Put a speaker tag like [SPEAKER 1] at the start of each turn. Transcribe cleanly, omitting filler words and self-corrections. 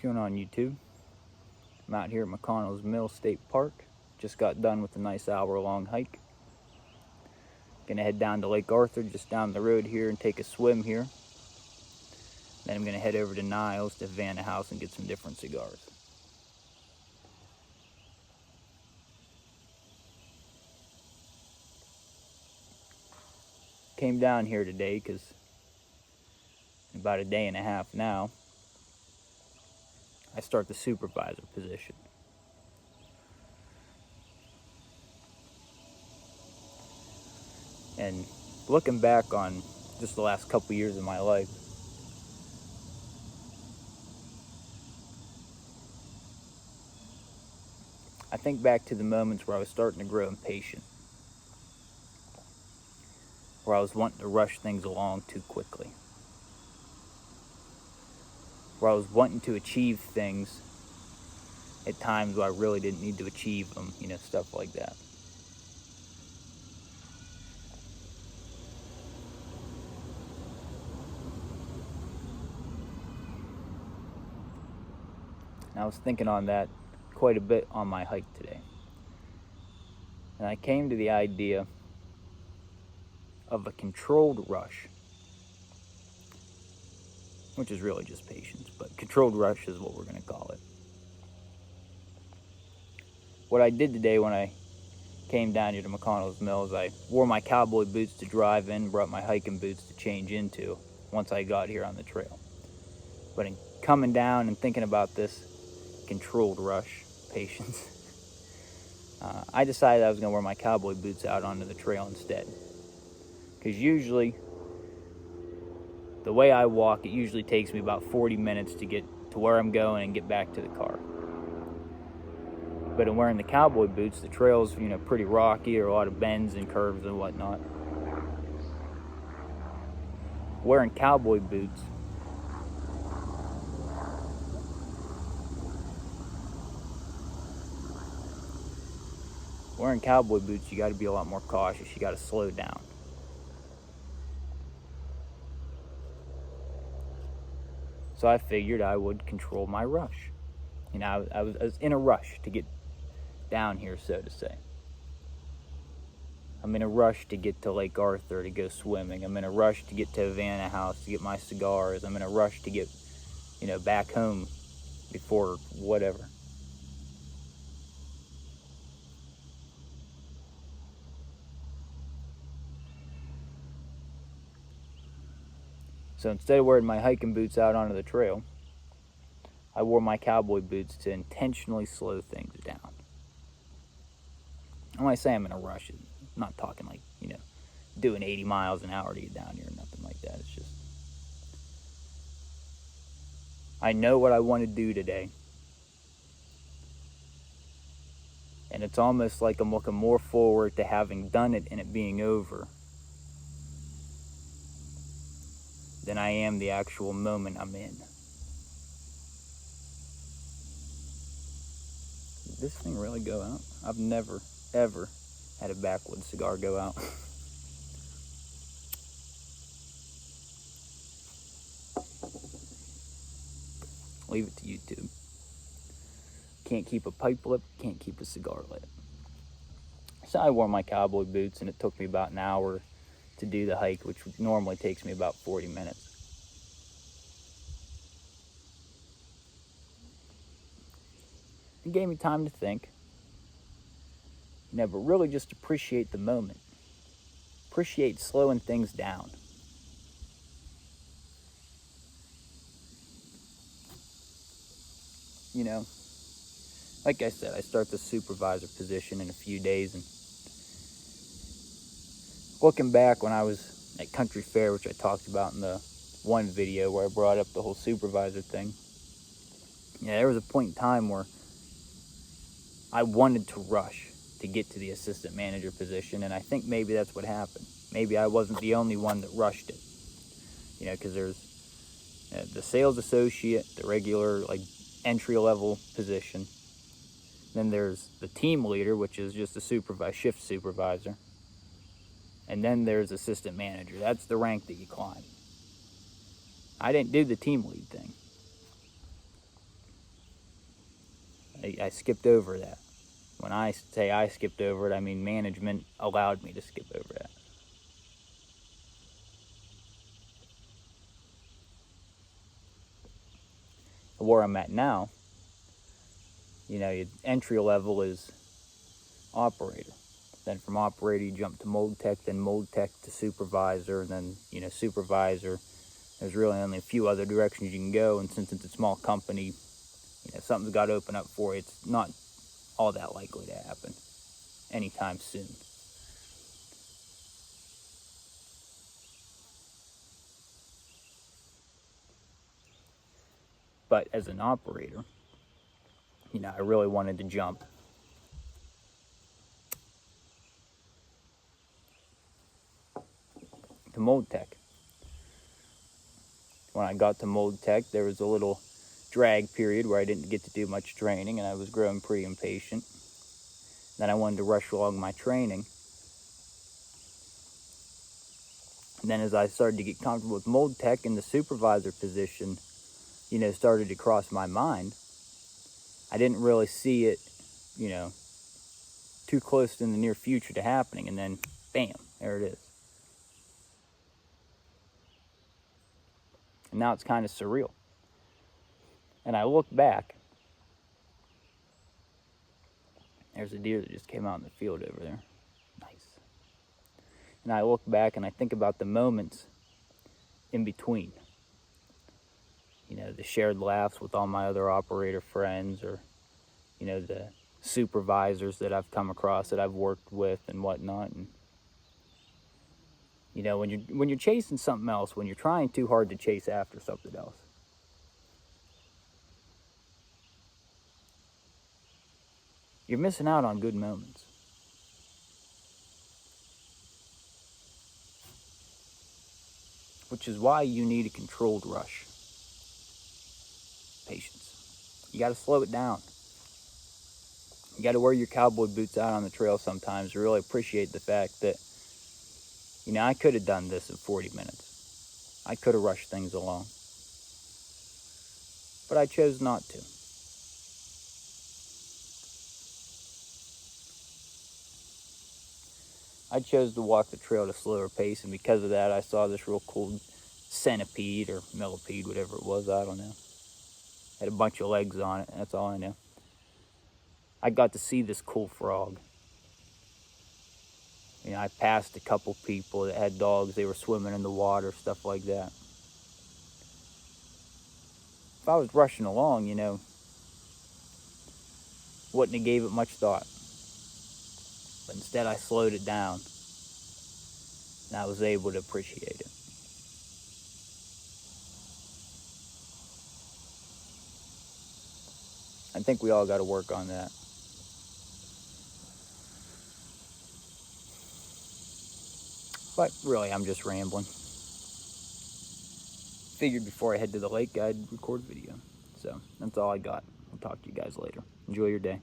[SPEAKER 1] What's going on, YouTube? I'm out here at McConnell's Mill State Park. Just got done with a nice hour-long hike. Gonna head down to Lake Arthur, just down the road here, and take a swim here. Then I'm gonna head over to Niles to Havana House and get some different cigars. Came down here today because in about a day and a half now, I start the supervisor position. And looking back on just the last couple years of my life, I think back to the moments where I was starting to grow impatient, where I was wanting to rush things along too quickly, where I was wanting to achieve things at times where I really didn't need to achieve them, stuff like that. And I was thinking on that quite a bit on my hike today. And I came to the idea of a controlled rush, which is really just patience, but controlled rush is what we're going to call it. What I did today when I came down here to McConnell's Mill is I wore my cowboy boots to drive in, brought my hiking boots to change into once I got here on the trail. But in coming down and thinking about this controlled rush, patience, I decided I was going to wear my cowboy boots out onto the trail instead. Because usually, the way I walk, it usually takes me about 40 minutes to get to where I'm going and get back to the car. But in wearing the cowboy boots, the trail's, pretty rocky, or a lot of bends and curves and whatnot. Wearing cowboy boots you got to be a lot more cautious. You got to slow down. So I figured I would control my rush. I was in a rush to get down here, so to say. I'm in a rush to get to Lake Arthur to go swimming. I'm in a rush to get to Havana House to get my cigars. I'm in a rush to get, back home before whatever. So instead of wearing my hiking boots out onto the trail, I wore my cowboy boots to intentionally slow things down. And when I say I'm in a rush, I'm not talking like, doing 80 miles an hour to get down here or nothing like that. It's just, I know what I want to do today. And it's almost like I'm looking more forward to having done it and it being over than I am the actual moment I'm in. Did this thing really go out? I've never, ever had a backwoods cigar go out. Leave it to YouTube. Can't keep a pipe lit, can't keep a cigar lit. So I wore my cowboy boots, and it took me about an hour to do the hike, which normally takes me about 40 minutes. It gave me time to think. But really just appreciate the moment. Appreciate slowing things down. Like I said, I start the supervisor position in a few days, and looking back when I was at Country Fair, which I talked about in the one video where I brought up the whole supervisor thing, there was a point in time where I wanted to rush to get to the assistant manager position, and I think maybe that's what happened. Maybe I wasn't the only one that rushed it, because there's the sales associate, the regular entry-level position. Then there's the team leader, which is just a shift supervisor. And then there's assistant manager. That's the rank that you climb. I didn't do the team lead thing. I skipped over that. When I say I skipped over it, I mean management allowed me to skip over that. Where I'm at now, your entry level is operator. Then from operator, you jump to mold tech, then mold tech to supervisor, and then, supervisor. There's really only a few other directions you can go, and since it's a small company, something's got to open up for you. It's not all that likely to happen anytime soon. But as an operator, I really wanted to jump to mold tech. When I got to mold tech, there was a little drag period where I didn't get to do much training, and I was growing pretty impatient. Then I wanted to rush along my training. And then as I started to get comfortable with mold tech and the supervisor position, started to cross my mind, I didn't really see it, too close in the near future to happening. And then, bam, there it is. And now it's kind of surreal. And I look back. There's a deer that just came out in the field over there. Nice. And I look back and I think about the moments in between. The shared laughs with all my other operator friends, or, the supervisors that I've come across that I've worked with and whatnot. And, when you're chasing something else, when you're trying too hard to chase after something else, you're missing out on good moments. Which is why you need a controlled rush. Patience. You got to slow it down. You got to wear your cowboy boots out on the trail sometimes to really appreciate the fact that, I could have done this in 40 minutes. I could have rushed things along. But I chose not to. I chose to walk the trail at a slower pace, and because of that, I saw this real cool centipede or millipede, whatever it was, I don't know. Had a bunch of legs on it, that's all I know. I got to see this cool frog. I passed a couple people that had dogs, they were swimming in the water, stuff like that. If I was rushing along, wouldn't have gave it much thought. But instead I slowed it down, and I was able to appreciate it. I think we all got to work on that. But really, I'm just rambling. Figured before I head to the lake, I'd record video. So that's all I got. I'll talk to you guys later. Enjoy your day.